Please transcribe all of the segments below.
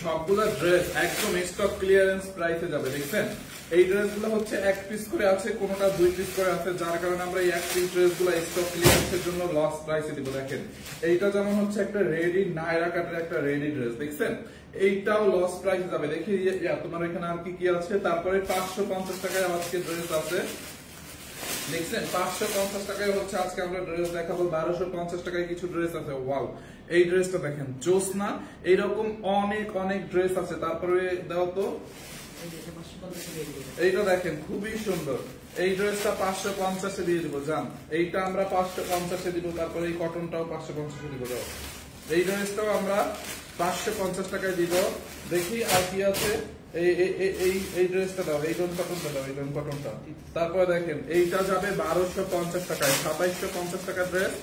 সবগুলো ড্রেস একদম stock clearance প্রাইসে যাবে। দেখছেন এই ড্রেসগুলো হচ্ছে 1 পিস করে আছে, কোনটা 2 পিস করে আছে, যার কারণে আমরা এই 1 পিস ড্রেসগুলো স্টক ক্লিয়ারেন্সের জন্য লস প্রাইসে দিব। দেখেন এইটা যেমন হচ্ছে একটা রেডি নায়রা কাটের একটা রেডি ড্রেস, দেখছেন এইটাও লস প্রাইসে যাবে। দেখি তোমার এখানে আর কি কি আছে। তারপরে 550 টাকায় আজকে ড্রেস আছে, দেখছেন 550 টাকায় হচ্ছে আজকে আমরা ড্রেস দেখাবো। 1250 টাকায় কিছু ড্রেস আছে। ওয়াও, এই ড্রেসটা দেখেন জোসনা, এইরকম অনেক অনেক ড্রেস আছে। তারপরে দাও তো এইটা দেখেন খুবই সুন্দর, এই ড্রেসটা 550 দিয়ে দিব জান, এইটা আমরা 550 দিব। তারপরে এই কটনটাও 550 দিব। দাও এই ড্রেসটাও আমরা 550 টাকায় দিব। দেখি আর কি আছে। এই ড্রেসটা দাও, এই ডন কটনটা দাও, এই ডন কটনটা। তারপরে দেখেন এইটা যাবে 1250 টাকায়, 2750 টাকার ড্রেস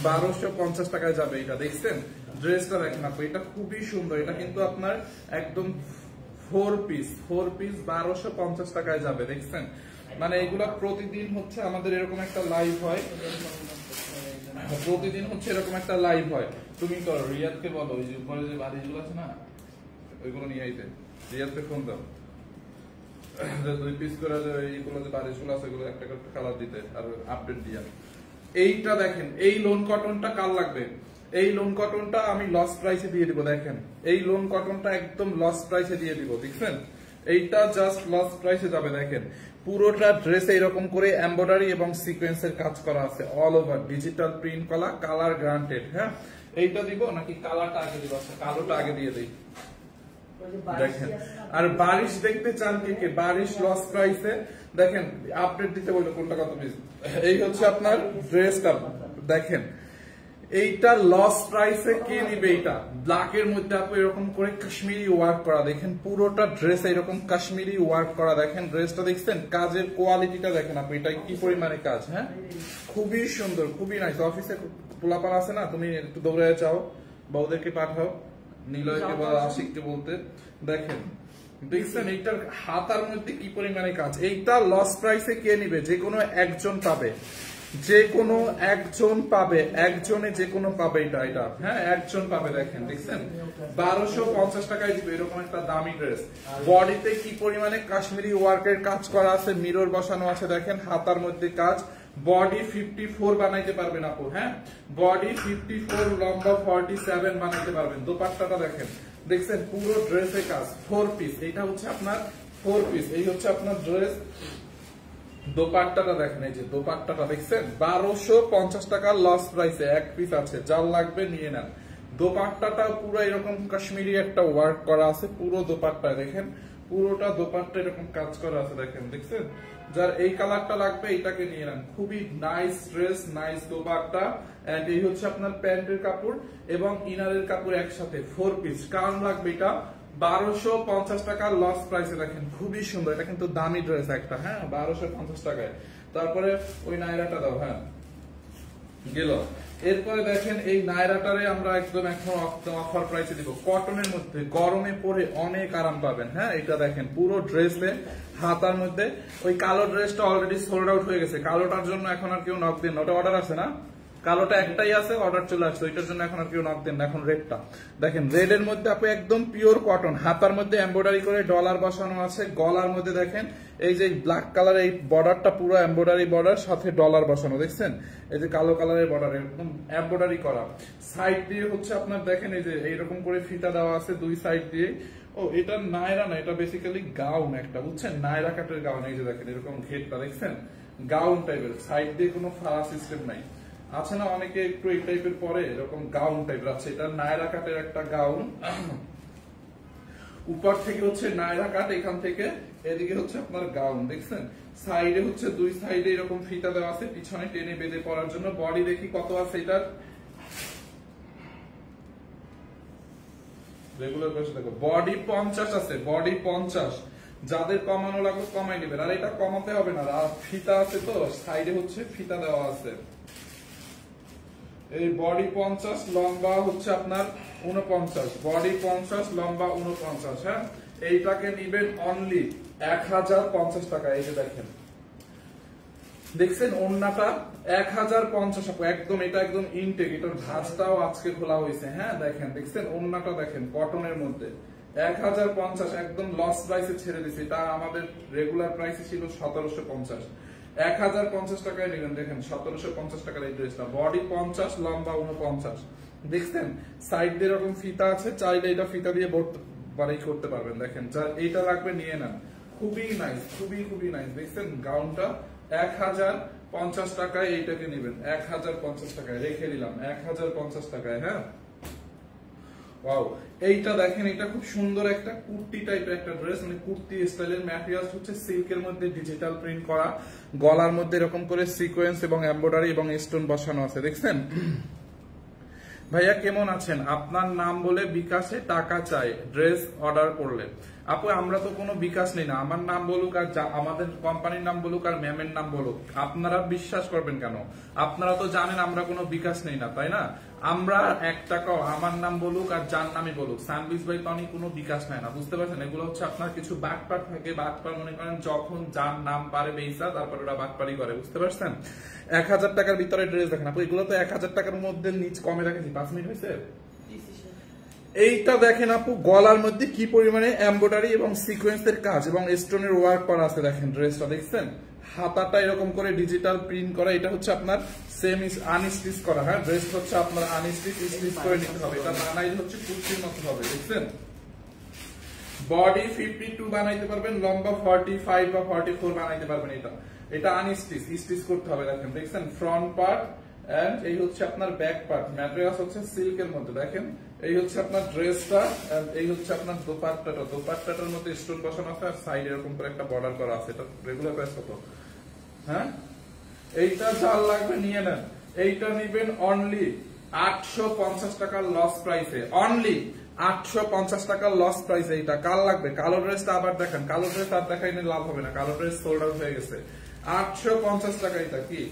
1250 টাকায় যাবে। এটা দেখছেন ড্রেসটা দেখেন আপু, এটা খুবই সুন্দর। এটা কিন্তু আপনার একদম 4 পিস 1250 টাকায় যাবে। দেখছেন মানে এগুলা প্রতিদিন হচ্ছে আমাদের এরকম একটা লাইভ হয়, প্রতিদিন হচ্ছে এরকম একটা লাইভ হয়। তুমি করো রিয়াদকে বলো ওই যে উপরে যে বাড়িগুলো আছে না ওইগুলো নিয়ে আইতে, রিয়াদকে ফোন দাও 2 পিস করে এইগুলো যে বাড়িগুলো আছে ওগুলো একটা করে কালার দিতে আর আপডেট দিয়া। এইটা দেখেন এই লোন কটনটা কাল লাগবে, এই লোন কটনটা আমি লস প্রাইসে দিয়ে দিব। দেখেন এই লোন কটনটা একদম লস প্রাইসে দিয়ে দিব। দেখছেন এইটা জাস্ট লস প্রাইসে যাবে। দেখেন পুরোটা ড্রেসে এরকম করে এমব্রয়ডারি এবং সিকোয়েন্সের কাজ করা আছে, অল ওভার ডিজিটাল প্রিন্ট করা, কালার গ্রান্টেড। হ্যাঁ এইটা দিব নাকি কালারটা আগে দিব? আচ্ছা কালোটা আগে দিয়ে দিই। দেখেন আর বারিশ দেখতে চান কে? বারিশ লস প্রাইসে দেখেন আপডেট দিতে বললো কোনটা কত পিস। এই হচ্ছে আপনার ড্রেসটা দেখেন, এইটা লস প্রাইসে কে নিবে? এইটা ব্ল্যাকের মধ্যে আপু এরকম করে কাশ্মীরি ওয়ার্ক করা, দেখেন পুরোটা ড্রেস এরকম কাশ্মীরি ওয়ার্ক করা। দেখেন ড্রেসটা দেখছেন, কাজের কোয়ালিটিটা দেখেন আপু, এটা কি পরিমাণে কাজ। হ্যাঁ খুবই সুন্দর, খুবই নাইস। অফিসে পোলাপান আছে না, তুমি একটু দৌড়ে যাও, বউদেরকে পাঠাও, নিলয়কে বা আশিককে বলতে। দেখেন দেখছেন এইটার হাতার মধ্যে কি পরিমাণে কাজ। এইটা লস প্রাইসে কে নিবে? যে কোনো একজন পাবে, যে কোনো একজন পাবে, একজনে যে কোনো পাবে এটা। এটা হ্যাঁ একজন পাবে। দেখেন দেখছেন 1250 টাকায় দিবে এরকম একটা দামি ড্রেস। বডিতে কি পরিমাণে কাশ্মীরি ওয়ার্কের কাজ করা আছে, মিরর বসানো আছে। দেখেন হাতার মধ্যে কাজ, বডি 54 বানাইতে পারবেন আপু। হ্যাঁ বডি 54, লম্বা 47 বানাইতে পারবেন। দোপাট্টাটা দেখেন, দেখছেন পুরো ড্রেসে কাজ, 4 পিস। এইটা হচ্ছে আপনার 4 পিস। এই হচ্ছে আপনার ড্রেস। দোপাট্টাটা দেখেন, এই যে দোপাট্টাটা দেখছেন 1250 টাকা লস প্রাইসে 1 পিস আছে, যার লাগবে নিয়ে নেন। দোপাট্টাটা পুরো এরকম কাশ্মীরি একটা ওয়ার্ক করা আছে পুরো দোপাট্টায়। দেখেন পুরোটা দোপাট্টা এরকম কাজ করা আছে। দেখেন দেখছেন, যার এই কালারটা লাগবে এটাকে নিয়ে নেন। খুবই nice dress, nice dupatta. And এই হচ্ছে আপনার প্যান্টের কাপড় এবং ইনারের কাপড় একসাথে 4 পিস। কারণ লাগবে এটা 1250 টাকা লস প্রাইসে। দেখেন খুবই সুন্দর, এটা কিন্তু দামি ড্রেস একটা। হ্যাঁ 1250 টাকায়। তারপরে ওই নায়রাটা দাও। হ্যাঁ গেল। এরপরে দেখেন এই নায়রাটারে আমরা একদম এখন অফার প্রাইসে দিব, কটনের মধ্যে, গরমে পরে অনেক আরাম পাবেন। হ্যাঁ এটা দেখেন পুরো ড্রেসে হাতার মধ্যে। ওই কালো ড্রেসটা অলরেডি সোল্ড আউট হয়ে গেছে, কালোটার জন্য এখন আর কেউ নক দেন, ওটা অর্ডার আছে না, কালোটা একটাই আছে, অর্ডার চলে আসছে, ওইটার জন্য এখন আর কেউ নক দেন না। এখন রেডটা দেখেন, রেড এর মধ্যে আপনি একদম পিওর কটন, হাতার মধ্যে এমব্রয়ডারি করে ডলার বসানো আছে। গলার মধ্যে দেখেন এই যে ব্ল্যাক কালার এই বর্ডারটা পুরো এমব্রয়ডারি বর্ডার, সাথে ডলার বসানো। দেখছেন এই যে কালো কালারের বর্ডার একদম এমব্রয়ডারি করা। সাইড দিয়ে হচ্ছে আপনার দেখেন এই যে এইরকম করে ফিতা দেওয়া আছে দুই সাইড দিয়ে। ও এটা নায়রা না, এটা বেসিক্যালি গাউন একটা, বুঝছেন, নায়রা কাটের গাউন। এই যে দেখেন এরকম ঘেরটা দেখছেন, গাউন টাইপের, সাইড দিয়ে কোনো ফাড়া সিস্টেম নাই। আছে না অনেকে একটু এই টাইপের পরে, এরকম গাউন টাইপের আছে। এটা নায়রা কাটের একটা গাউন, উপর থেকে হচ্ছে নায়রা কাট, এখান থেকে এদিকে হচ্ছে আপনার গাউন। দেখছেন সাইডে হচ্ছে দুই সাইডে এরকম ফিতা দেওয়া আছে, পিছনে টেনে বেঁধে পরার জন্য। বডি দেখি কত আছে এটার, রেগুলার বয়স দেখো বডি 50 আছে, বডি 50। যাদের কমানো লাগবে কমাই নেবেন, আর এটা কমাতে হবে না, আর ফিতা আছে তো সাইডে হচ্ছে ফিতা দেওয়া আছে। এই বডি 50, লম্বা হচ্ছে আপনার 49, বডি 50, লম্বা 49। হ্যাঁ এইটাকে নিবেন অনলি 1050 টাকা। এই যে দেখেন, দেখছেন ওন্নাটা 1050 একদম, এটা একদম ইনটেক, এটার ভাঁজটাও আজকে খোলা হয়েছে। হ্যাঁ দেখেন, দেখছেন ওন্নাটা দেখেন কটনের মধ্যে 1050 একদম লস প্রাইসে ছেড়ে দিছি। এটা আমাদের রেগুলার প্রাইসে ছিল 1750। 1050 টাকায় নেবেন। দেখেন 1750 টাকার এই ড্রেসটা, বডি 50, লম্বা 49। দেখছেন সাইড দিয়ে এরকম ফিতা আছে, চাইলে এটা ফিতা দিয়ে বাড়াই করতে পারবেন। দেখেন যার এইটা লাগবে নিয়ে নেন, খুবই নাইস, খুবই খুবই নাইস। দেখছেন গাউনটা 1050 টাকায় এইটাকে নেবেন, 1050 টাকায় রেখে দিলাম, 1050 টাকায়। হ্যাঁ ওয়াও, এইটা দেখেন, এটা খুব সুন্দর একটা কুর্তি টাইপের একটা ড্রেস, মানে কুর্তি স্টাইলের। ম্যাটেরিয়াল হচ্ছে সিল্কের মধ্যে ডিজিটাল প্রিন্ট করা, গলার মধ্যে এরকম করে সিকোয়েন্স এবং এমব্রয়ডারি এবং স্টোন বসানো আছে। দেখছেন ভাইয়া কেমন আছেন? আপনার নাম বলে বিকাশে টাকা চাই ড্রেস অর্ডার করলে। আপু আমরা তো কোনো বিকাশ নেই না, আমার নাম বলুক আর আমাদের কোম্পানির নাম বলুক আর ম্যামের নাম বলুক, আপনারা বিশ্বাস করবেন কেন? আপনারা তো জানেন আমরা কোনো বিকাশ নেই না, তাই না? আমরা 1 টাকাও, আমার নাম বলুক আর যার নামই বলুক, সানবিজ বাই টনি কোনো বিকাশ নেয় না, বুঝতে পারছেন? এগুলো হচ্ছে আপনার কিছু বাটপার থাকে, বাটপার মনে করেন যখন যার নাম পারে বেইসা তারপর ওরা বাটপারি করে, বুঝতে পারছেন? 1000 টাকার ভিতরে ড্রেস দেখেন আপু, এগুলো তো 1000 টাকার মধ্যে নিচ কমে রাখেছি। 5 মিনিট হয়েছে। এইটা দেখেন আপু, গলার মধ্যে কি পরিমাণে এমব্রয়ডারি এবং সিকোয়েন্সের কাজ এবং স্টোনের ওয়ার্ক করা আছে। দেখেন ড্রেসটা দেখছেন, হাতাটা এরকম করে ডিজিটাল প্রিন্ট করা। এটা হচ্ছে আপনার সেম আনস্টিচ করা। হ্যাঁ ড্রেস হচ্ছে আপনার আনস্টিচ, স্টিচ করে নিতে হবে। এটা বানাইলে হচ্ছে কুর্তির মতো হবে। দেখছেন বডি 52 বানাইতে পারবেন, লম্বা 45 বা 44 বানাইতে পারবেন। এটা আনস্টিচ, স্টিচ করতে হবে। দেখেন দেখছেন ফ্রন্ট পার্ট এন্ড এই হচ্ছে আপনার ব্যাক পার্ট, ম্যাটেরিয়াল হচ্ছে সিল্কের মধ্যে। দেখেন এই হচ্ছে আপনার ড্রেসটা, এন্ড এই হচ্ছে আপনার দোপাট্টাটা। দোপাট্টাটার মধ্যে স্টোন বসানো আছে আর সাইডে এরকম করে একটা বর্ডার করা আছে। এটা রেগুলার প্রাইস কত? হ্যাঁ এইটা যার লাগবে নিয়ে নেন। এইটা নিবেন অনলি 850 টাকার লস প্রাইসে, অনলি 850 টাকার লস প্রাইসে। এইটা কাল লাগবে? কালো ড্রেসটা আবার দেখেন, কালো ড্রেস আর দেখাইলে লাভ হবে না, কালো ড্রেস সোল্ড আউট হয়ে গেছে। 850 টাকা। এটা কি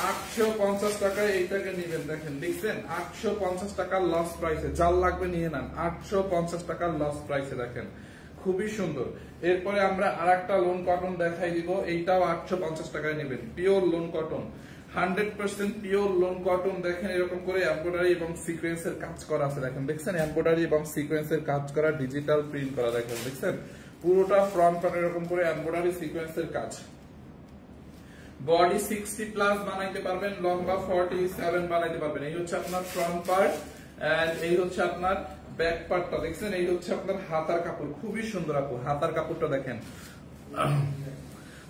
850 টাকায় এইটাকে নিবেন। দেখেন দেখছেন 850 টাকার লস প্রাইসে, যার লাগবে নিয়ে নেন। 850 টাকার লস প্রাইসে, দেখেন খুবই সুন্দর। এরপরে আমরা আরেকটা লোন কটন দেখাই দিব, এইটাও 850 টাকায় নেবেন। Pure loan cotton, 100% pure loan cotton. দেখেন এরকম করে এমব্রয়ডারি এবং সিকোয়েন্সের কাজ করা আছে। দেখেন দেখছেন এমব্রয়ডারি এবং সিকোয়েন্সের কাজ করা, ডিজিটাল প্রিন্ট করা। দেখেন দেখছেন পুরোটা ফ্রন্ট পার্ট এরকম করে এমব্রয়ডারি সিকোয়েন্সের কাজ। বডি 60+ বানাইতে পারবেন, লম্বা 47 বানাইতে পারবেন। এই হচ্ছে আপনার ফ্রন্ট পার্ট এন্ড এই হচ্ছে আপনার ব্যাক পার্টটা। দেখছেন এই হচ্ছে আপনার হাতার কাপড়, খুবই সুন্দর আপু। হাতার কাপড়টা দেখেন।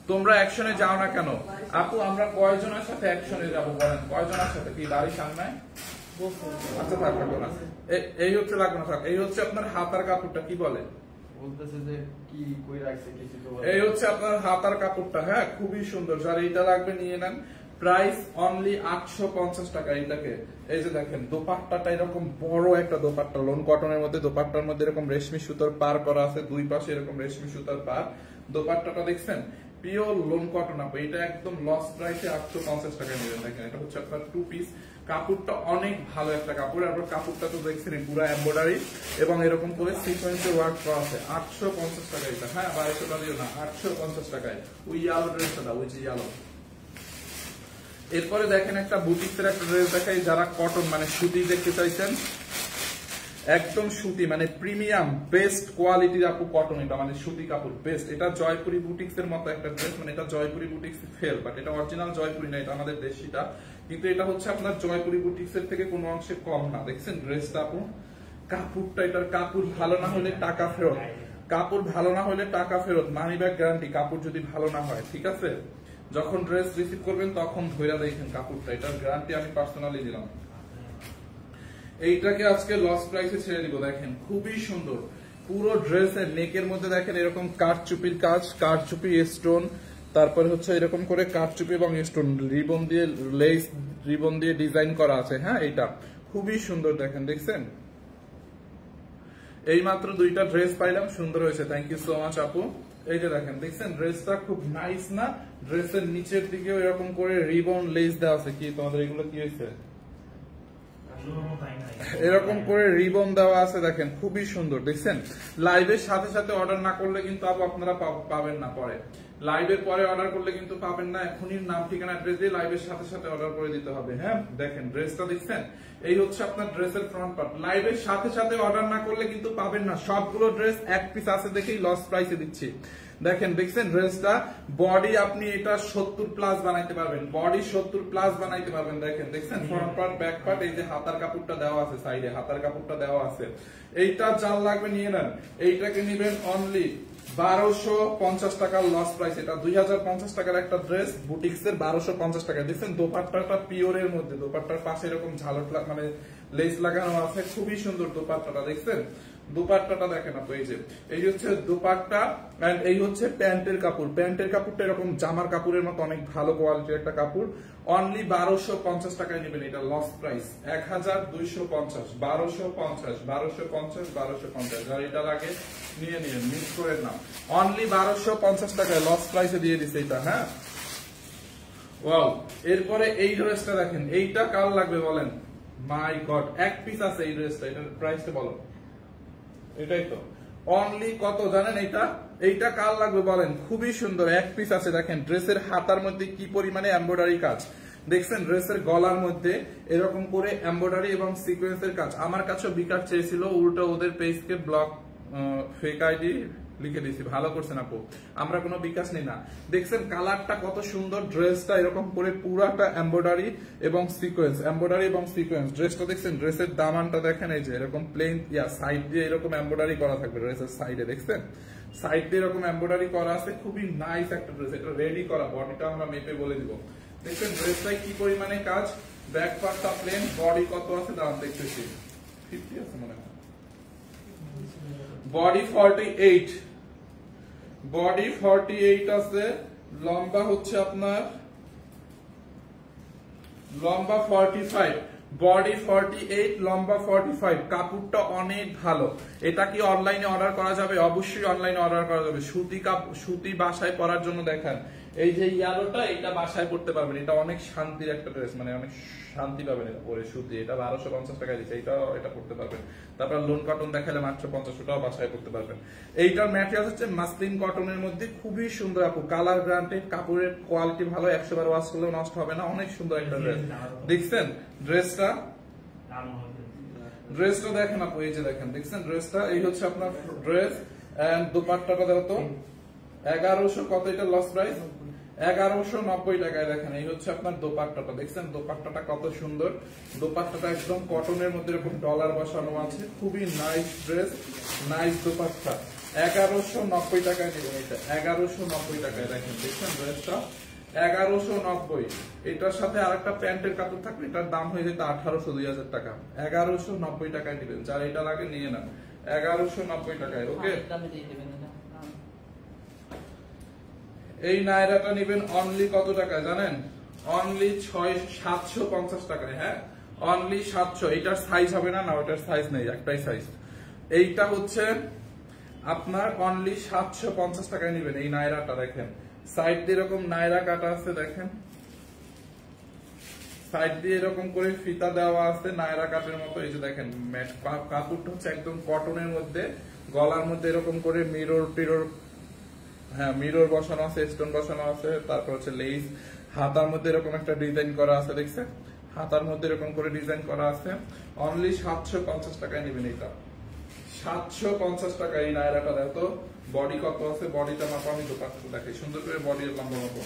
তোমরা অ্যাকশনে যাও না কেন আপু? আমরা কয়জনের সাথে অ্যাকশনে যাব বলেন? কয়জনের সাথে? কি বাড়ির সামনে? আচ্ছা থাকবে না, এই হচ্ছে লাগবে না, থাক। এই হচ্ছে আপনার হাতার কাপড়টা, কি বলে বলতেছে যে কি কই রাখছে কিছু তো বলে। এই হচ্ছে আপনার হাতার কাপড়টা। হ্যাঁ খুবই সুন্দর, যার এইটা লাগবে নিয়ে নেন। প্রাইস অনলি 850 টাকা। এইটাকে এই যে দেখেন দোপাট্টাটা এরকম বড় একটা দোপাট্টা, লোন কটনের মধ্যে। দোপাট্টার মধ্যে এরকম রেশমি সুতার পার করা আছে, দুই পাশে এরকম রেশমি সুতার পার। দোপাট্টাটা দেখছেন পিওর লোন কটন আপু। এটা একদম লস প্রাইসে 850 টাকা নেবেন। দেখেন এটা হচ্ছে আপনার 2 পিস। কাপড়টা অনেক ভালো একটা কাপড়। আর কাপড়টা তো দেখছেন পুরো এমব্রয়ডারি এবং এরকম করে সিকোয়েন্সের ওয়ার্ক করা আছে। 850 টাকা এটা। হ্যাঁ 2200 টাকা দিও না, 850 টাকায়। ওই ইয়ালো ড্রেসটা দাও, ওই যে ইয়ালো। এরপরে দেখেন একটা বুটিক্সের একটা ড্রেস দেখাই, যারা কটন মানে সুতি দেখতে চাইছেন, একদম সুতি মানে প্রিমিয়াম বেস্ট কোয়ালিটির আপু কটন। এটা মানে সুতি কাপড় বেস্ট। এটা জয়পুরি বুটিক্স এর মতো একটা ড্রেস, মানে এটা জয়পুরি বুটিক্স ফেল, বাট এটা অরিজিনাল জয়পুরি না, এটা আমাদের দেশিটা। কিন্তু এটা হচ্ছে আপনার জয়পুরি বুটিক্স এর থেকে কোনো অংশে কম না। দেখছেন ড্রেসটা আপু, কাপড়টা, এটার কাপড় ভালো না হলে টাকা ফেরত, কাপড় ভালো না হলে টাকা ফেরত, মানি ব্যাক গ্যারান্টি। কাপড় যদি ভালো না হয়, ঠিক আছে, যখন ড্রেস রিসিভ করবেন তখন ধইরা দেখেন কাপড়টা, এটার গ্যারান্টি আমি পার্সোনালি দিলাম। এইটাকে আজকে লস প্রাইসে ছেড়ে দিব। দেখেন খুবই সুন্দর পুরো ড্রেসের নেকের মধ্যে দেখেন এরকম কাঠচুপির কাজ, কাঠচুপি স্টোন, তারপরে হচ্ছে এরকম করে কাঠচুপি এবং স্টোন রিবন দিয়ে, লেস রিবন দিয়ে ডিজাইন করা আছে। হ্যাঁ এটা খুবই সুন্দর। দেখেন দেখছেন, এই মাত্র 2টা ড্রেস পাইলাম, সুন্দর হয়েছে, থ্যাংক ইউ সো মাচ আপু। এই যে দেখেন দেখছেন ড্রেসটা খুব নাইস না? ড্রেসের নিচের দিকেও এরকম করে রিবন লেস দেওয়া আছে। কি তোমাদের এগুলো কি হয়েছে? এরকম করে রিবন দেওয়া আছে। দেখেন খুবই সুন্দর। দেখছেন লাইভের সাথে সাথে অর্ডার না করলে কিন্তু আপনারা পাবেন না পরে। লাইভের পরে অর্ডার করলে কিন্তু পাবেন না, এখনই নাম ঠিকানা অ্যাড্রেস দিয়ে লাইভের সাথে সাথে অর্ডার করে দিতে হবে। হ্যাঁ দেখেন ড্রেসটা দেখছেন, এই হচ্ছে আপনার ড্রেসের ফ্রন্ট পার্ট। লাইভের সাথে সাথে অর্ডার না করলে কিন্তু পাবেন না। সবগুলো ড্রেস এক পিস আছে দেখেই লস প্রাইসে দিচ্ছি। দেখেন দেখছেন ড্রেসটা, বডি আপনি এটা 70 প্লাস বানাইতে পারবেন, বডি 70 প্লাস বানাইতে পারবেন। দেখেন দেখছেন ফ্রন্ট পার্ট ব্যাক পার্ট, এই যে হাতার কাপড়টা দেওয়া আছে, সাইডে হাতার কাপড়টা দেওয়া আছে। এইটা যার লাগবে নিয়ে নেন, এইটাকে নেবেন অনলি 1250 টাকার লস প্রাইস। এটা 2050 টাকার একটা ড্রেস বুটিক্সের 1250 টাকা। দেখছেন দোপাট্টাটা পিওরের মধ্যে, দোপাট্টার পাশে এরকম ঝালট মানে লেস লাগানো আছে, খুবই সুন্দর দোপাট্টাটা। দেখছেন দোপাট্টাটা দেখেন আপনি, এই হচ্ছে দোপাট্টা এন্ড এই হচ্ছে প্যান্টের কাপড়। প্যান্টের কাপড়টা এরকম জামার কাপড়ের মতো অনেক ভালো কোয়ালিটির একটা কাপড়। অনলি 1250 টাকায় নেবেন, এটা লস প্রাইস 1250, 1250, 1250, 1250। যার এটা লাগে নিয়ে নিন, মিস করেন না। অনলি 1250 টাকায় লস প্রাইসে দিয়ে দিছে এটা। হ্যাঁ ওয়াও। এরপরে এই ড্রেসটা দেখেন, এইটা কার লাগবে বলেন? মাই গড, এক পিস আছে এই ড্রেসটা, এটার প্রাইসটা বলো। এটাই তো অনলি কত জানেন? এইটা কার লাগবে বলেন? খুবই সুন্দর, এক পিস আছে। দেখেন ড্রেসের হাতার মধ্যে কি পরিমাণে এমব্রয়ডারি কাজ দেখছেন, ড্রেসের গলার মধ্যে এরকম করে এমব্রয়ডারি এবং সিকোয়েন্সের কাজ। আমার কাছেও বিকাশ চেয়েছিল, উল্টো ওদের পেজকে ব্লক ফেক আইডি লিখে দিয়েছি, ভালো করছেন আপু, আমরা কোনো বিকাশ নেই না। দেখছেন কালারটা কত সুন্দর, ড্রেসটা এরকম করে পুরাটা এমব্রয়ডারি এবং সিকোয়েন্স, এমব্রয়ডারি এবং সিকোয়েন্স। ড্রেসটা দেখছেন, ড্রেসের দামানটা দেখেন, এই যে এরকম প্লেন সাইড দিয়ে এরকম এমব্রয়ডারি করা থাকবে ড্রেসের সাইডে। দেখছেন সাইড দিয়ে এরকম এমব্রয়ডারি করা আছে, খুবই নাইস একটা ড্রেস। এটা রেডি করা, বডিটা আমরা মেপে বলে দিব। দেখছেন ড্রেসটাই কি পরিমাণে কাজ, ব্যাক পার্টটা প্লেন, বডি কত আছে দাম দেখতেছি 50 আছে মনে হয়, বডি 48, বডি 48 আছে, লম্বা হচ্ছে আপনার লম্বা 45, বডি 48, লম্বা 45। কাপড়টা অনেক ভালো। এটা কি অনলাইনে অর্ডার করা যাবে? অবশ্যই অনলাইনে অর্ডার করা যাবে। সুতি বাসায় পরার জন্য দেখেন, এই যে ইয়ালোটা, এটা বাসায় পড়তে পারবেন। এটা অনেক শান্তির একটা ড্রেস, মানে অনেক শান্তি পাবেন এটা পরে। সুতি এটা 1250 টাকা দিচ্ছে, এটা পড়তে পারবেন। তারপর লোন কটন দেখালে মাত্র 50 টাকা, বাসায় পড়তে পারবেন। এইটার ম্যাটেরিয়াল হচ্ছে মাসলিন কটনের মধ্যে, খুবই সুন্দর আপু, কালার গ্রান্টেড, কাপড়ের কোয়ালিটি ভালো, 100 বার ওয়াশ করলেও নষ্ট হবে না। অনেক সুন্দর একটা ড্রেস। দেখছেন ড্রেসটা, ড্রেসটা দেখেন আপু, এই যে দেখেন, দেখছেন ড্রেসটা, এই হচ্ছে আপনার ড্রেস। এন্ড দোপাট্টাটা দেখো তো, 1100 কত, এটা লস প্রাইস 1190 টাকায়। দেখেন এই হচ্ছে আপনার দোপাট্টাটা, দেখছেন দোপাট্টাটা কত সুন্দর। দোপাট্টাটা একদম কটনের মধ্যে এরকম ডলার বসানো আছে, খুবই নাইস ড্রেস, নাইস দোপাট্টা। 1190 টাকায় নেবেন এটা, 1190 টাকায়। দেখেন দেখছেন ড্রেসটা 1190। এটার সাথে আরেকটা প্যান্টের কাপড় থাকবে, এটার দাম হয়ে যেত 1800, 2000 টাকা। 1190 টাকায় নেবেন, যার এটা লাগে নিয়ে নেন, 1190 টাকায়। ওকে, এই নায়রাটা নেবেন অনলি কত টাকায় জানেন? অনলি 750 টাকায়। হ্যাঁ অনলি 700। এইটার সাইজ হবে না, ওটার সাইজ নেই, একটাই সাইজ। এইটা হচ্ছে আপনার অনলি 750 টাকায় নেবেন এই নায়রাটা। দেখেন সাইড দিয়ে এরকম নায়রা কাটা আছে, দেখেন সাইড দিয়ে এরকম করে ফিতা দেওয়া আছে নায়রা কাটের মতো। এই যে দেখেন কাপড়টা হচ্ছে একদম কটনের মধ্যে, গলার মধ্যে এরকম করে মিরর টিরর, হ্যাঁ মিরর বসানো আছে, স্টোন বসানো আছে। তারপর হচ্ছে লেস, হাতার মধ্যে এরকম একটা ডিজাইন করা আছে, দেখছেন হাতার মধ্যে এরকম করে ডিজাইন করা আছে। অনলি 750 টাকায় নেবেন এটা, 750 টাকা এই নায়রাটা। দেখো বডি কত আছে, বডিটা মাপা, আমি দোপাট্টা দেখাই সুন্দর করে, বডির লম্বা মাপো।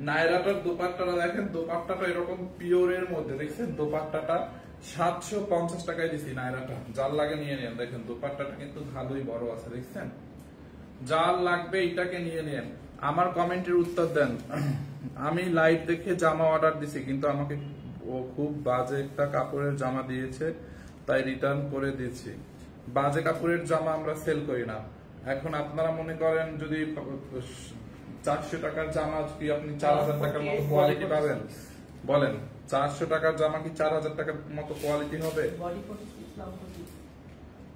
নায়রাটার দোপাট্টাটা দেখেন, দোপাট্টাটা এরকম পিওরের মধ্যে, দেখছেন দোপাট্টাটা 750 টাকায় দিছি নায়রাটা, যার লাগে নিয়ে নেন। দেখেন দোপাট্টাটা কিন্তু ভালোই বড় আছে, দেখছেন যার লাগবে এটাকে নিয়ে নেন। আমার কমেন্টের উত্তর দেন। আমি লাইভ দেখে জামা অর্ডার দিছি, কিন্তু আমাকে ও খুব বাজে একটা কাপড়ের জামা দিয়েছে, তাই রিটার্ন করে দিয়েছি। বাজে কাপড়ের জামা আমরা সেল করি না। এখন আপনারা মনে করেন যদি 400 টাকার জামা কি আপনি 4000 টাকার মতো কোয়ালিটি পাবেন? বলেন 400 টাকার জামা কি 4000 টাকার মতো কোয়ালিটি হবে?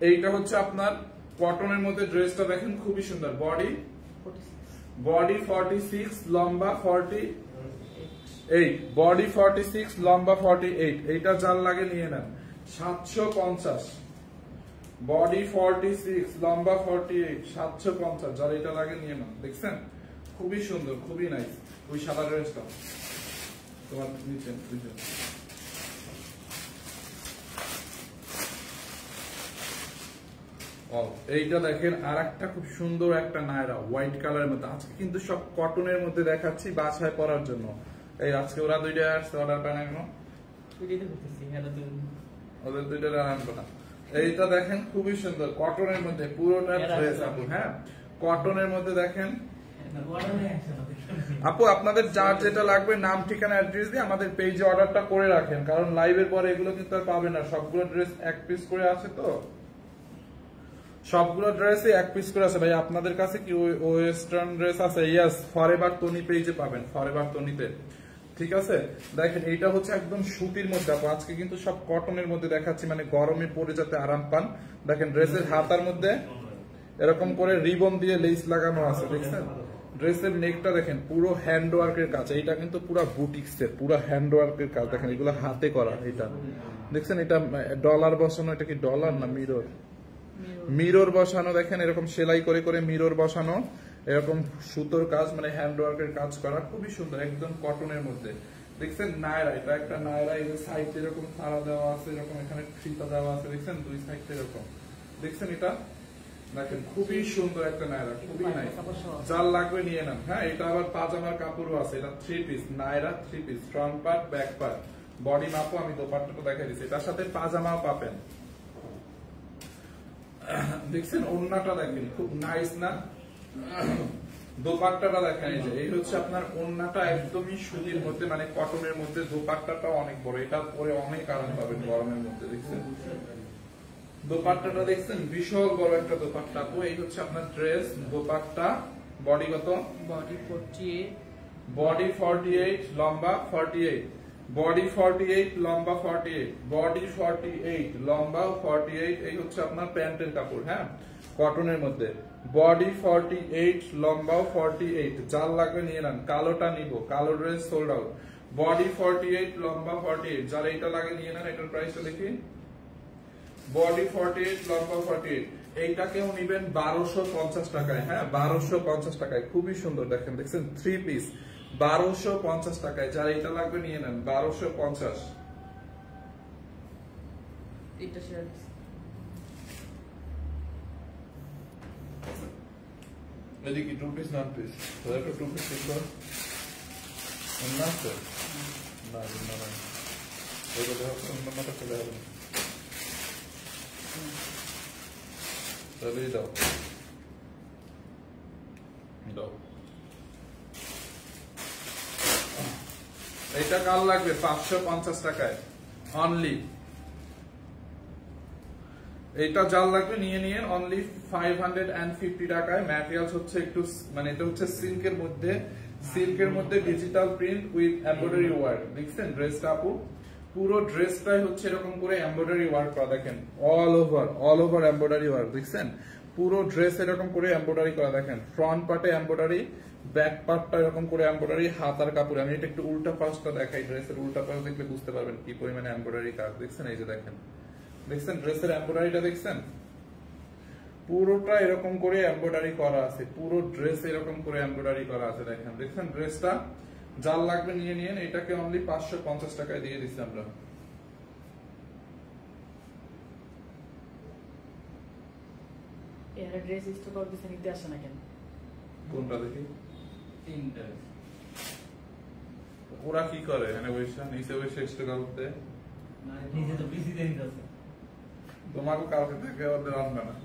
এইটা হচ্ছে আপনার কটনের মধ্যে ড্রেসটা দেখেন খুবই সুন্দর। বডি 46, লম্বা 48, বডি 46, লম্বা 48। এইটা যার লাগে নিয়ে নেন 750। বডি 46, লম্বা 48, 750, যারা এটা লাগে নিয়ে নাও। দেখছেন খুবই সুন্দর, খুবই নাইস। ওই সাদা ড্রেসটা তোমার নিচে এইটা দেখেন, আর একটা খুব সুন্দর একটা নায়রা হোয়াইট কালারের মধ্যে। আজকে কিন্তু সব কটনের মধ্যে দেখাচ্ছি বাসায় পরার জন্য। এই আজকে ওরা দুইটা আসছে, অর্ডার পায় না কেন? ওদের দুইটা আনবো না। এইটা দেখেন খুবই সুন্দর কটনের মধ্যে, পুরোটা ড্রেস আপু। হ্যাঁ কটনের মধ্যে দেখেন আপু, আপনাদের যার যেটা লাগবে নাম ঠিকানা অ্যাড্রেস দিয়ে আমাদের পেজে অর্ডারটা করে রাখেন, কারণ লাইভের পরে এগুলো কিন্তু আর পাবেন না। সবগুলো ড্রেস এক পিস করে আছে, তো সবগুলো ড্রেসই এক পিস করে আছে। ভাই আপনাদের কাছে কি ওয়েস্টার্ন ড্রেস আছে? ইয়েস, ফরএভার তনি পেজে পাবেন, ফরএভার তনিতে। ঠিক আছে, দেখেন এইটা হচ্ছে একদম সুতির মধ্যে আপু। আজকে কিন্তু সব কটনের মধ্যে দেখাচ্ছি, মানে গরমে পরে যাতে আরাম পান। দেখেন ড্রেসের হাতার মধ্যে এরকম করে রিবন দিয়ে লেস লাগানো আছে, দেখছেন? ড্রেসের নেকটা দেখেন পুরো হ্যান্ড ওয়ার্কের কাজ। এইটা কিন্তু পুরো বুটিক্সের, পুরো হ্যান্ড ওয়ার্কের কাজ। দেখেন এগুলো হাতে করা। এটা দেখছেন, এটা ডলার বসানো। এটা কি ডলার না মিরর? মিরর বসানো। দেখেন এরকম সেলাই করে করে মিরর বসানো, এরকম সুতোর কাজ, মানে হ্যান্ড ওয়ার্কের কাজ করা, খুবই সুন্দর, একদম কটনের মধ্যে। দেখছেন নায়রা, এটা একটা নায়রা। এই যে সাইড এরকম তারা দেওয়া আছে, এরকম এখানে ফিতা দেওয়া আছে, দেখছেন দুই সাইড এরকম। দেখছেন এটা দেখেন খুবই সুন্দর একটা নায়রা, খুবই নাই। যার লাগবে নিয়ে নেন। হ্যাঁ এটা আবার পাজামার কাপড়ও আছে। এটা 3 পিস নায়রা, 3 piece, front part back part, body মাপও আমি দোপাট্টাটা দেখাই দিচ্ছি। এটার সাথে পাজামাও পাবেন। দেখছেন ওন্নাটা দেখেন খুব নাইস না? দোপাট্টাটা দেখেন, এই যে এই হচ্ছে আপনার ওন্নাটা, একদমই সুতির মধ্যে, মানে কটনের মধ্যে। দোপাট্টাটা অনেক বড়, এটা পরে অনেক আরাম পাবেন গরমের মধ্যে। দেখছেন দোপাট্টাটা, দেখছেন বিশাল বড় একটা দোপাট্টা। তো এই হচ্ছে আপনার ড্রেস, দোপাট্টা। বডি কত? বডি 48, বডি 48, লম্বা 48, বডি 48, লম্বা 48, বডি 48, লম্বা 48। এই হচ্ছে আপনার প্যান্টের কাপড়। হ্যাঁ কটনের মধ্যে, বডি 48, লম্বা 48। যার লাগবে নিয়ে নেন। কালোটা নিব, কালো ড্রেস সোল্ড আউট। বডি 48, লম্বা 48, যার এইটা লাগে নিয়ে নেন। এটার প্রাইসটা দেখি, বডি 48, লম্বা 48। এইটাকেও নিবেন 1250 টাকায়। হ্যাঁ 1250 টাকায়, খুবই সুন্দর। দেখেন দেখছেন 3 পিস 1250 টাকায়। যার এইটা লাগবে নিয়ে নেন, 1250। এটা শেয়ার এদিকে 2 পিস 1 পিস, তাহলে 2 পিস কর না স্যার। না না না, ওইটা দেখো অন্যটা চলে যাবে। তাহলে দাও দাও। এটা কাল লাগবে 550 টাকায় অনলি। এটা জাল লাগবে নিয়ে নিয়ে অনলি 550 টাকায়। ম্যাটেরিয়ালস হচ্ছে একটু, মানে এটা হচ্ছে সিল্কের মধ্যে, সিল্কের মধ্যে digital print with embroidery work. দেখছেন ড্রেসটা আপু, পুরো ড্রেসটাই হচ্ছে এরকম করে এমব্রয়ডারি ওয়ার্ক করা। দেখেন অল ওভার এমব্রয়ডারি ওয়ার্ক। দেখছেন পুরো ড্রেস এরকম করে এমব্রয়ডারি করা। দেখেন ফ্রন্ট পার্টে এমব্রয়ডারি, ব্যাক পার্টটা এরকম করে এমব্রয়ডারি, হাতার কাপড়। আমি এটা একটু উল্টা পাশটা দেখাই, ড্রেসের উল্টা পাশ দেখলে বুঝতে পারবেন কি পরিমাণে এমব্রয়ডারি কাজ। দেখছেন এই যে দেখেন, দেখছেন ড্রেসের এমব্রয়ডারিটা, দেখছেন পুরোটা এরকম করে এমব্রয়ডারি করা আছে, পুরো ড্রেস এরকম করে এমব্রয়ডারি করা আছে। দেখেন দেখছেন ড্রেসটা, যার লাগবে নিয়ে নিন। এটাকে অনলি 550 টাকায় দিয়ে দিচ্ছি আমরা। এর ড্রেস স্টক করতেছে, নিতে আসে না কেন? কোনটা দেখি? তিনটা। ওরা কি করে এখানে বসে নিচে বসে স্টক করতে? না নিজে তো বিসি দেন আছে। তোমাকে কালকে থেকে ওদের আনবে না।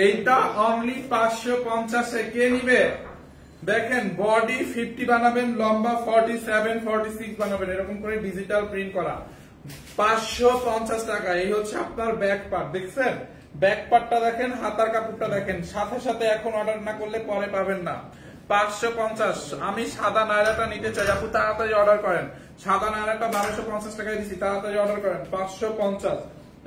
এইটা অনলি 550 এ কে নিবে? দেখেন বডি 50 বানাবেন, লম্বা 47, 46 বানাবেন, এরকম করে ডিজিটাল প্রিন্ট করা। 550 টাকা। এই হচ্ছে আপনার ব্যাক পার্ট। দেখছেন ব্যাক পার্টটা দেখেন, হাতার কাপড়টা দেখেন। সাথে সাথে এখন অর্ডার না করলে পরে পাবেন না। 550। আমি সাদা নায়রাটা নিতে চাই আপু, তাড়াতাড়ি অর্ডার করেন। সাদা নায়রাটা 1250 টাকায় দিচ্ছি, তাড়াতাড়ি অর্ডার করেন। 550।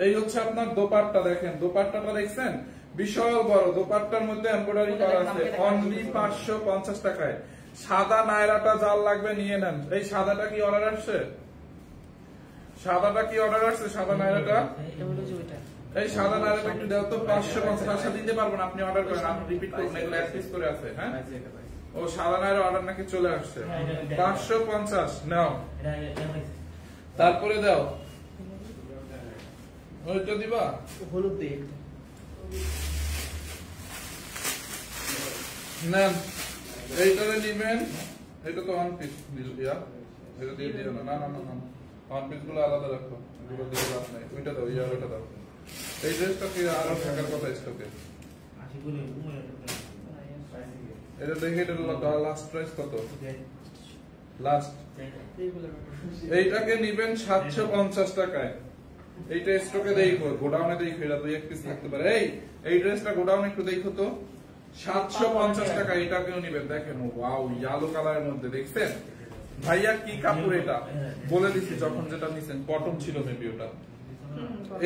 এই হচ্ছে আপনার দোপাট্টা। দেখেন দোপাট্টাটা দেখছেন বিশাল বড়, দোপাট্টার মধ্যে এমব্রয়ডারি করা আছে। অনলি 550 টাকায়। সাদা নায়রাটা যার লাগবে নিয়ে নেন। এই সাদাটা কি অর্ডার আসছে? সাদাটা কি অর্ডার আসছে? সাদা নায়রাটা এটা হলো যে ওইটা এই সাদা নাইরাটা একটু দাও তো 550 টাকা দিতে পারবেন আপনি অর্ডার করেন আপনি রিপিট করুন এগুলো এক পিস করে আছে হ্যাঁ ও সাদা নাইরা অর্ডার নাকি চলে আসছে 550 নাও তারপরে দাও ওইটা দিবা হলুদ দিয়ে নেন এইটারে নিবেন এটা তো ওয়ান পিস দিয়া এটা দিয়ে দিও না না না না না ওয়ান পিস গুলো আলাদা রাখো এগুলো দিয়ে লাভ নাই ওইটা দাও ইয়ার ওটা দাও এই ড্রেসটা কি আরো থাকার কথা স্টকে এটা দেখে এটা লাস্ট প্রাইস কত লাস্ট এইটাকে নিবেন 750 টাকায় এইটা স্টকে দেখো গোডাউনে দেখো এটা দুই এক পিস থাকতে পারে এই ড্রেসটা গোডাউনে একটু দেখো তো 750 টাকা এটাকেও নিবেন দেখেন ওয়াও ইয়েলো কালারের মধ্যে দেখছেন ভাইয়া কি কাপড় এটা বলে দিছি যখন যেটা নিছেন কটন ছিল মেবি ওটা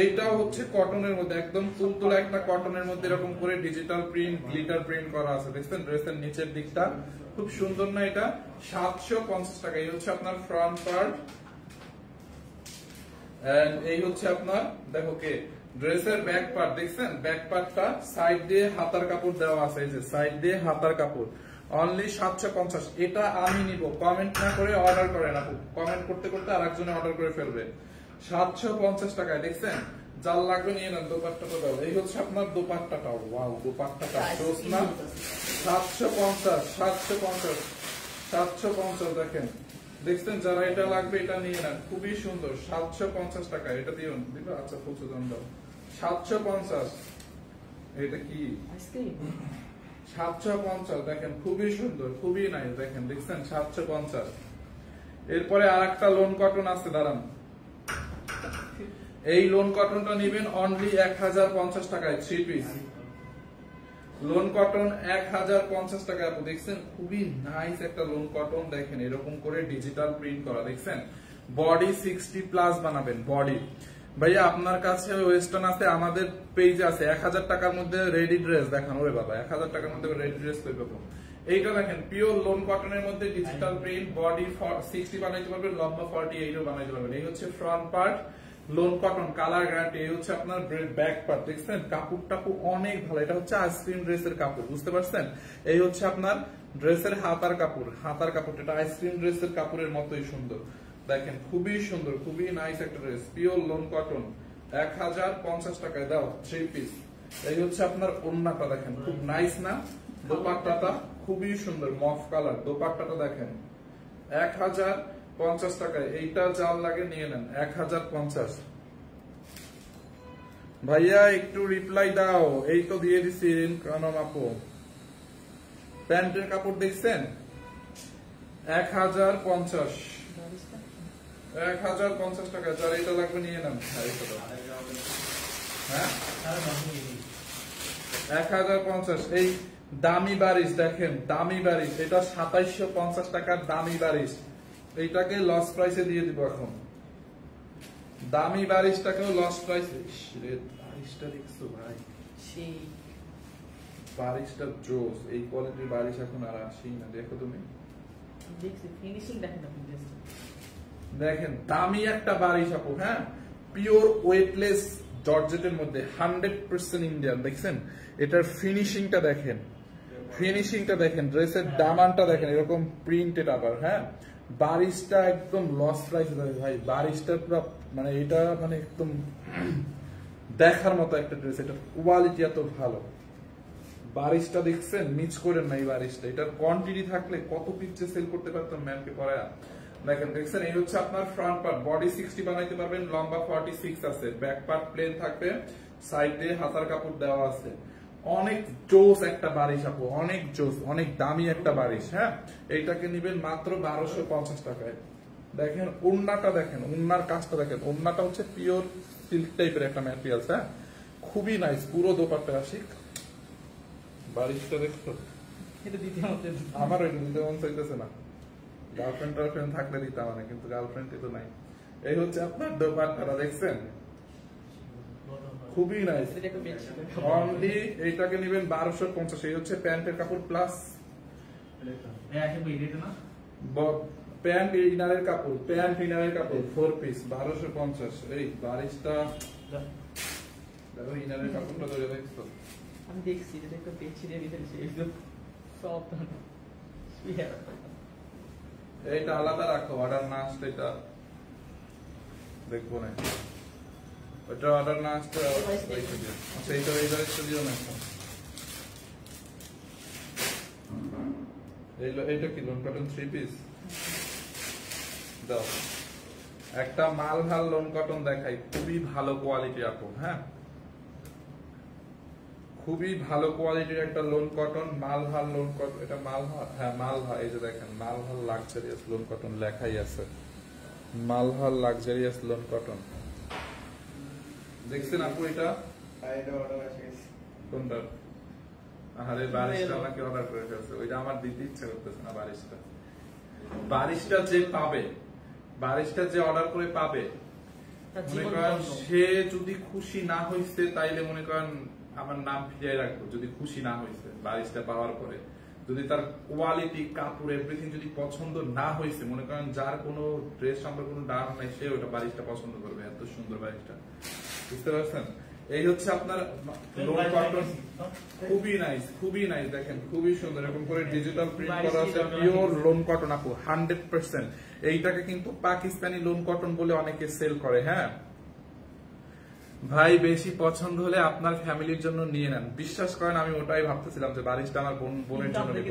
এইটা হচ্ছে কটনের মধ্যে একদম তুলতুলে একটা কটনের মধ্যে এরকম করে ডিজিটাল প্রিন্ট গ্লিটার প্রিন্ট করা আছে দেখছেন ড্রেসের নিচের দিকটা খুব সুন্দর না এটা 750 টাকা এই হচ্ছে আপনার ফ্রন্ট পার্ট এন্ড এই হচ্ছে আপনার দেখো কে ড্রেসের ব্যাক পার্ট দেখছেন ব্যাক পার্টটা সাইড দিয়ে হাতার কাপড় দেওয়া আছে এই যে সাইড দিয়ে হাতার কাপড় অনলি 750 এটা আমি নিব কমেন্ট না করে অর্ডার করেন আপু কমেন্ট করতে করতে আরেকজনে অর্ডার করে ফেলবে 750 টাকায় দেখছেন যার লাগবে নিয়ে নেন দোপাট্টাটা দাও এই হচ্ছে আপনার দোপাট্টাটা ওয়াও দোপাট্টাটা জোস না 750 দেখেন দেখছেন যারা এটা লাগবে এটা নিয়ে নেন খুবই সুন্দর 750 টাকা এটা দিও দিবা আচ্ছা পৌঁছে দাও 750 এটা কি আইসক্রিম 750 দেখেন খুবই সুন্দর খুবই নাইস দেখেন দেখছেন 750 এরপরে আরেকটা লোন কটন আছে দাঁড়ান এই লোন কটনটা নেবেন অনলি 1050 টাকায় 3 পিস লোন কটন 1050 টাকা আপনি দেখছেন খুবই নাইস একটা লোন কটন দেখেন এরকম করে ডিজিটাল প্রিন্ট করা দেখছেন বডি 60 প্লাস বানাবেন বডি ভাইয়া আপনার কাছে ওয়েস্টার্ন আছে আমাদের পেজে আছে 1000 টাকার মধ্যে রেডি ড্রেস দেখান ওরে বাবা 1000 টাকার মধ্যে রেডি ড্রেস কই পাবো এইটা দেখেন পিওর লোন কটনের মধ্যে ডিজিটাল প্রিন্ট বডি 60 বানাইতে পারবেন লম্বা 48 ও বানাইতে পারবেন এই হচ্ছে front part loan cotton colour guarantee এই হচ্ছে আপনার ব্যাক পার্ট দেখছেন কাপড়টা অনেক ভালো এটা হচ্ছে আইসক্রিম ড্রেসের কাপড় বুঝতে পারছেন এই হচ্ছে আপনার ড্রেসের হাতার কাপড় এটা আইসক্রিম ড্রেসের কাপড়ের মতোই সুন্দর দেখেন খুবই সুন্দর খুবই নাইস একটা ড্রেস পিওর লোন কটন 1050 টাকায় দাও 3 পিস এই হচ্ছে আপনার ওন্নাটা দেখেন খুব নাইস না দোপাট্টাটা খুবই সুন্দর মফ কালার দোপাট্টাটা দেখেন 1050 টাকায় এইটা যার লাগে নিয়ে নেন 1050 ভাইয়া একটু রিপ্লাই দাও এই তো দিয়ে দিছি কানম আপু প্যান্টের কাপড় দেখছেন 1050 1050 টাকা যার এটা লাগবে নিয়ে নেন হ্যাঁ 1050 এই দামি বারিশ দেখেন দামি বারিশ এটা 2750 টাকার দামি বারিশ এইটাকে লস প্রাইসে দিয়ে দিব এখন দামি বারিশটাকেও লস প্রাইসে বারিশটা দেখছো ভাই সেই বারিশটা জোস এই কোয়ালিটির বারিশ এখন আর আসেই না দেখো তুমি দেখছি ফিনিশিং দেখেন আপনি দেখেন দামি একটা বারিশ আপু হ্যাঁ পিওর ওয়েটলেস জর্জেটের মধ্যে 100% ইন্ডিয়ান দেখছেন এটার ফিনিশিংটা দেখেন ড্রেসের দামানটা দেখেন এরকম প্রিন্টেড আবার হ্যাঁ বারিশটা একদম লস প্রাইস ভাই বারিশটা পুরো মানে এটা মানে একদম দেখার মতো একটা ড্রেস এটা কোয়ালিটি এত ভালো বারিশটা দেখছেন মিস করেন না এই বারিশটা এটার কোয়ান্টিটি থাকলে কত পিসে সেল করতে পারতাম ম্যামকে পড়ায়া দেখেন দেখছেন এই হচ্ছে আপনার ফ্রন্ট পার্ট বডি 60 বানাইতে পারবেন লম্বা 46 আছে ব্যাক পার্ট প্লেন থাকবে সাইডে হাতার কাপড় দেওয়া আছে অনেক জোস একটা বারিশ আপু অনেক জোস অনেক দামি একটা বারিশ হ্যাঁ এইটাকে নিবেন মাত্র 1250 টাকায় দেখেন ওন্নাটা দেখেন ওন্নার কাজটা দেখেন ওন্নাটা হচ্ছে পিওর সিল্ক টাইপের একটা ম্যাটেরিয়াল হ্যাঁ খুবই নাইস পুরো দোপাট্টা আশিক বারিশটা দেখছো এটা দিতে আমাদের আমার এটা দিতে মন চাইতেছে না গার্লফ্রেন্ড থাকলে দিতাম না কিন্তু গার্লফ্রেন্ড তো নাই এই হচ্ছে আপনার দোপাট্টাটা দেখছেন খুবই নাইস অনলি এইটাকে নেবেন 1250 এই হচ্ছে প্যান্টের কাপড় প্লাস প্যান্ট ইনারের কাপড় 4 পিস 1250 এই বারিশটা দেখো ইনারের কাপড়টা ধরে দেখছো? আমি দেখছি এটা একটা বেডশিটের ভিতরে সব এইটা আলাদা রাখো, অর্ডার না আসলে এটা দেখবো না। ওটা অর্ডার না আসলে আচ্ছা এইটা এই বারিশটা দিও না এখন। এইটা কি লোন কটন 3 পিস দাও। একটা মালহাল লোন কটন দেখাই, খুবই ভালো কোয়ালিটি আপু। হ্যাঁ, খুবই ভালো কোয়ালিটির একটা লোন কটন, মালহাল লোন কটন। এটা মালহাল, হ্যাঁ মালহাল। এই যে দেখেন মালহাল লাক্সারিয়াস লোন কটন লেখাই আছে, মালহাল লাক্সারিয়াস লোন কটন। দেখছেন আপু এটা? কোনটা? আরে বারিশটা আমাকে অর্ডার করে ফেলছে, ওইটা আমার দিতে ইচ্ছা করতেছে না। বারিশটা বারিশটা যে পাবে, বারিশটা যে অর্ডার করে পাবে, মনে করেন সে যদি খুশি না হইছে তাইলে মনে করেন আমার নাম ফিরিয়ে রাখবো। যদি খুশি না হয়েছে বারিশটা পাওয়ার পরে, যদি তার কোয়ালিটি কাপড় এভরিথিং যদি পছন্দ না হয়েছে, মনে করেন যার কোনো ড্রেস সম্পর্কে কোনো দাম নাই, সে ওটা বারিশটা পছন্দ করবে। এত সুন্দর বারিশটা, বুঝতে পারছেন? এই হচ্ছে আপনার লোন কটন, খুবই নাইস, খুবই নাইস। দেখেন খুবই সুন্দর, এরকম করে ডিজিটাল প্রিন্ট করা আছে, পিওর লোন কটন আপু 100%। এইটাকে কিন্তু পাকিস্তানি লোন কটন বলে অনেকে সেল করে। হ্যাঁ ভাই, বেশি পছন্দ হলে আপনার ফ্যামিলির জন্য নিয়ে নেন। বিশ্বাস করেন আমি ওটাই ভাবতেছিলাম যে বারিশটা আমার বোনের জন্য নিব,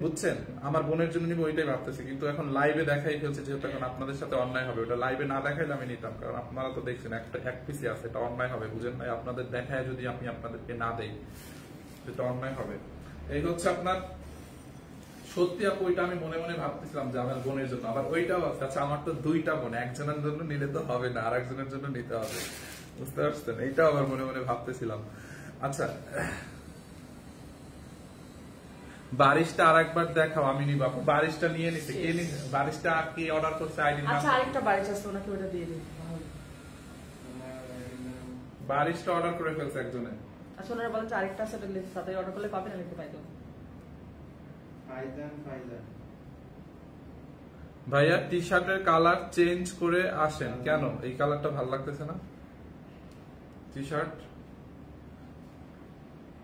বুঝছেন? আমার বোনের জন্য নিব, ওইটাই ভাবতেছি। কিন্তু এখন লাইভে দেখাই ফেলছে, যেহেতু এখন আপনাদের সাথে অন্যায় হবে। ওটা লাইভে না দেখাইলে আমি নিতাম, কারণ আপনারা তো দেখছেন একটা এক পিসি আছে, এটা অন্যায় হবে, বুঝেন ভাই? আপনাদের দেখায় যদি আমি আপনাদেরকে না দেই, সেটা অন্যায় হবে। এই হচ্ছে আপনার সত্যি আপু, ওইটা আমি মনে মনে ভাবতেছিলাম যে আমার বোনের জন্য। আবার ওইটাও আছে। আচ্ছা আমার তো দুইটা বোন, একজনের জন্য নিলে তো হবে না, আর একজনের জন্য নিতে হবে, বুঝতে পারছেন? এইটাও আবার মনে মনে ভাবতেছিলাম। আচ্ছা বারিশটা আরেকবার দেখাও, আমি নিব। বারিশটা নিয়ে নিছে কে? বারিশটা কি অর্ডার করছে? আইডি নাম। আচ্ছা আরেকটা বারিশ আছে, ওনাকে ওটা দিয়ে দিন। বারিশটা অর্ডার করে ফেলছে একজনে। আচ্ছা ওনারা বলেন যে আরেকটা আছে, সাথে অর্ডার করলে পাবেন, আমি একটু পাইতো। ভাইয়া টি শার্টের কালার চেঞ্জ করে আসেন কেন? এই কালারটা ভালো লাগতেছে না টি শার্ট।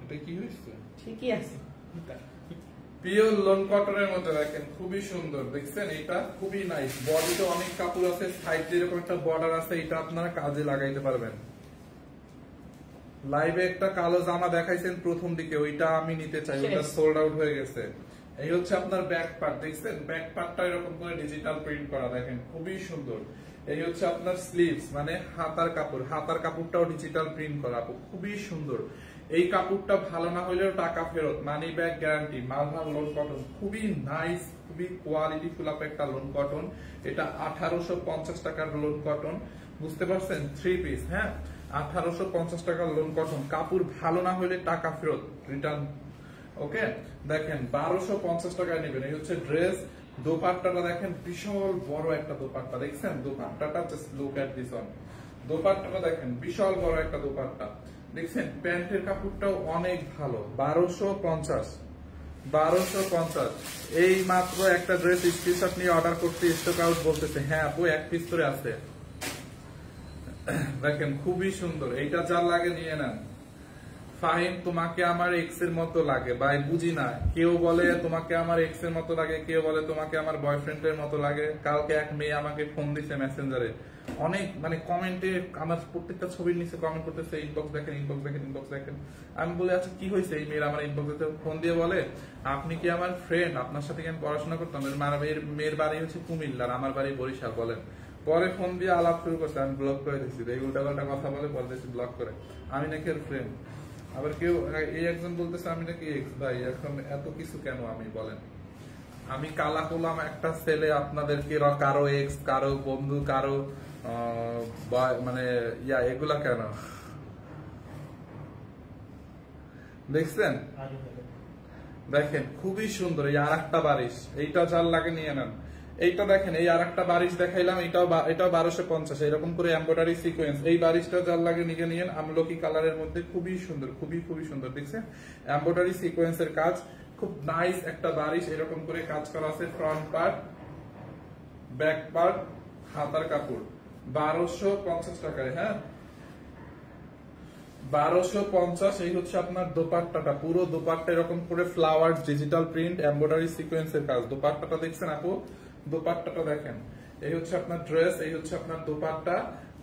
এটা কি হয়েছে? ঠিকই আছে, পিওর লোন কটনের মধ্যে দেখেন খুবই সুন্দর। দেখছেন এটা খুবই নাইস। বডিতে অনেক কাপড় আছে, সাইডে এরকম একটা বর্ডার আছে, এটা আপনারা কাজে লাগাইতে পারবেন। লাইভে একটা কালো জামা দেখাইছেন প্রথম দিকে, ওইটা আমি নিতে চাই, ওটা সোল্ড আউট হয়ে গেছে। এই হচ্ছে আপনার ব্যাক পার্ট, দেখছেন ব্যাক পার্টটা এরকম করে ডিজিটাল প্রিন্ট করা, দেখেন খুবই সুন্দর। এই হচ্ছে আপনার স্লিভস, মানে হাতার কাপড়, হাতার কাপড়টাও ডিজিটাল প্রিন্ট করা, খুবই সুন্দর। এই কাপড়টা ভালো না হলেও টাকা ফেরত, মানি ব্যাক গ্যারান্টি। মালহাল লোন কটন, খুবই নাইস, খুবই কোয়ালিটি ফুল আপ একটা লোন কটন। এটা 1850 টাকার লোন কটন, বুঝতে পারছেন? 3 পিস। হ্যাঁ 1850 টাকার লোন কটন। কাপড় ভালো না হলে টাকা ফেরত, রিটার্ন। ওকে, দেখেন 1250 টাকায় নেবেন। এই হচ্ছে ড্রেস। দোপাট্টাটা দেখেন, বিশাল বড় একটা দোপাট্টা, দেখছেন? দোপাট্টাটা just look at this one. দোপাট্টাটা দেখেন, বিশাল বড় একটা দোপাট্টা, দেখছেন? প্যান্টের কাপড়টাও অনেক ভালো। 1250 এই মাত্র একটা ড্রেস স্ক্রিনশট নিয়ে অর্ডার করতে স্টক আউট বলতেছে। হ্যাঁ আপু, এক পিস করে আছে। দেখেন খুবই সুন্দর, এইটা যার লাগে নিয়ে নেন। ফাহিম, তোমাকে আমার এক্স এর মতো লাগে। ভাই বুঝি না, কেউ বলে তোমাকে আমার এক্স এর মতো লাগে, কেউ বলে তোমাকে আমার বয়ফ্রেন্ডের মতো লাগে। কালকে এক মেয়ে আমাকে ফোন দিছে মেসেঞ্জারে, অনেক মানে কমেন্টে আমার প্রত্যেকটা ছবির নিচে কমেন্ট করতেছে, ইনবক্স দেখেন, ইনবক্স দেখেন, ইনবক্স দেখেন। আমি বলে আচ্ছা কি হয়েছে? এই মেয়ের আমার ইনবক্সে ফোন দিয়ে বলে, আপনি কি আমার ফ্রেন্ড? আপনার সাথে কি আমি পড়াশোনা করতাম? মেয়ের বাড়ি হচ্ছে কুমিল্লার, আমার বাড়ি বরিশাল। বলেন, পরে ফোন দিয়ে আলাপ শুরু করছে, আমি ব্লক করে দিচ্ছি। এই উল্টাপাল্টা কথা বলে পরে দিচ্ছি ব্লক করে। আমি নাকি এর ফ্রেন্ড। আবার কেউ এই একজন বলতেছে আমি নাকি এক্স। ভাই এখন এত কিছু কেন? আমি বলেন, আমি কালা করলাম একটা ছেলে, আপনাদেরকে কারো এক্স, কারো বন্ধু, কারো মানে এগুলা কেন? দেখছেন? দেখেন খুবই সুন্দর। এই আর একটা বারিশ, এইটা যার লাগে নিয়ে নেন। এইটা দেখেন, এই আর একটা বারিশ দেখাইলাম, এটাও 1250। এরকম করে এমব্রয়ডারি সিকোয়েন্স। এই বারিশটা যার লাগে নিয়ে নিয়েন, আমলকি কালারের মধ্যে, খুবই সুন্দর, খুবই খুবই সুন্দর। দেখছেন এমব্রয়ডারি সিকোয়েন্সের কাজ, খুব নাইস একটা বারিশ। এরকম করে কাজ করা আছে, ফ্রন্ট পার্ট, ব্যাক পার্ট, হাতার কাপড়। 1250 টাকায়। হ্যাঁ 1250। এই হচ্ছে আপনার দোপাট্টাটা, পুরো দোপাট্টা এরকম করে ফ্লাওয়ার ডিজিটাল প্রিন্ট এমব্রয়ডারি সিকোয়েন্সের কাজ। দোপাট্টাটা দেখছেন আপু? দোপাট্টাটা দেখেন। এই হচ্ছে আপনার ড্রেস, এই হচ্ছে আপনার দোপাট্টা,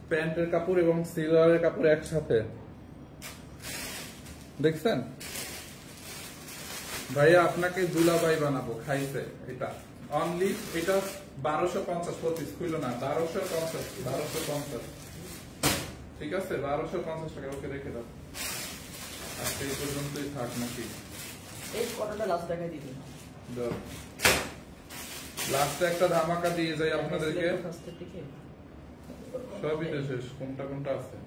প্যান্টের কাপড় এবং সিলারের কাপড় একসাথে, দেখছেন? ভাইয়া আপনাকে দুলাভাই বানাবো, খাইছে এটা অনলি। এটা 1250 পঁচিশ খুইল না, 1250 ঠিক আছে, 1250 টাকা। ওকে রেখে দাও, আজকে এই পর্যন্তই থাক নাকি? এই কতটা লাস্ট দেখাই দিবি লাস্টে একটা ধামাকা দিয়ে যাই আপনাদেরকে। ফার্স্টের দিকে সবই তো শেষ, কোনটা কোনটা আছে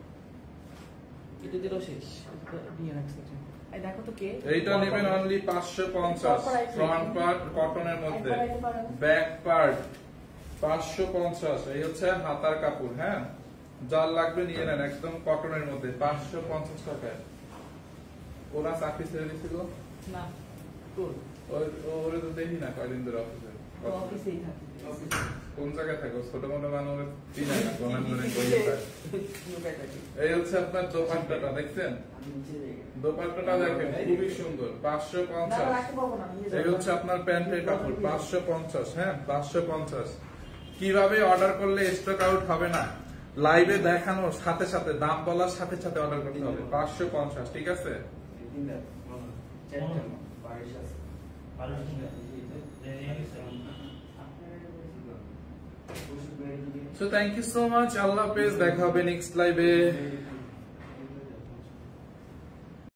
এটা দিলো শেষ দিয়ে রাখছি। এই দেখো তো কে এইটা নেবেন অনলি 550। ফ্রন্ট পার্ট কটনের মধ্যে, ব্যাক পার্ট 550। এই হচ্ছে হাতার কাপড়। হ্যাঁ, যার লাগবে নিয়ে নেন, একদম কটনের মধ্যে 550 টাকায়। ওরা চাকরি ছেড়ে দিছিল না, কোন ওরে তো দেখি না কয়দিন ধরে অফিসে। অফিসেই থাকি। কোন জায়গায় থাকো? ছোট মোটো মানুষ চিনে না, গণন গণন করে থাকে। এই হচ্ছে আপনার দোপাট্টাটা, দেখছেন? দোপাট্টাটা দেখেন, খুবই সুন্দর, 550। এই হচ্ছে আপনার প্যান্টের কাপড়, 550। হ্যাঁ, 550। কিভাবে অর্ডার করলে স্টক আউট হবে না, লাইভে দেখানোর সাথে সাথে, দাম বলার সাথে সাথে অর্ডার করতে হবে। 550, ঠিক আছে? So thank you so much. Allah Hafiz, দেখা হবে নেক্সট লাইভে।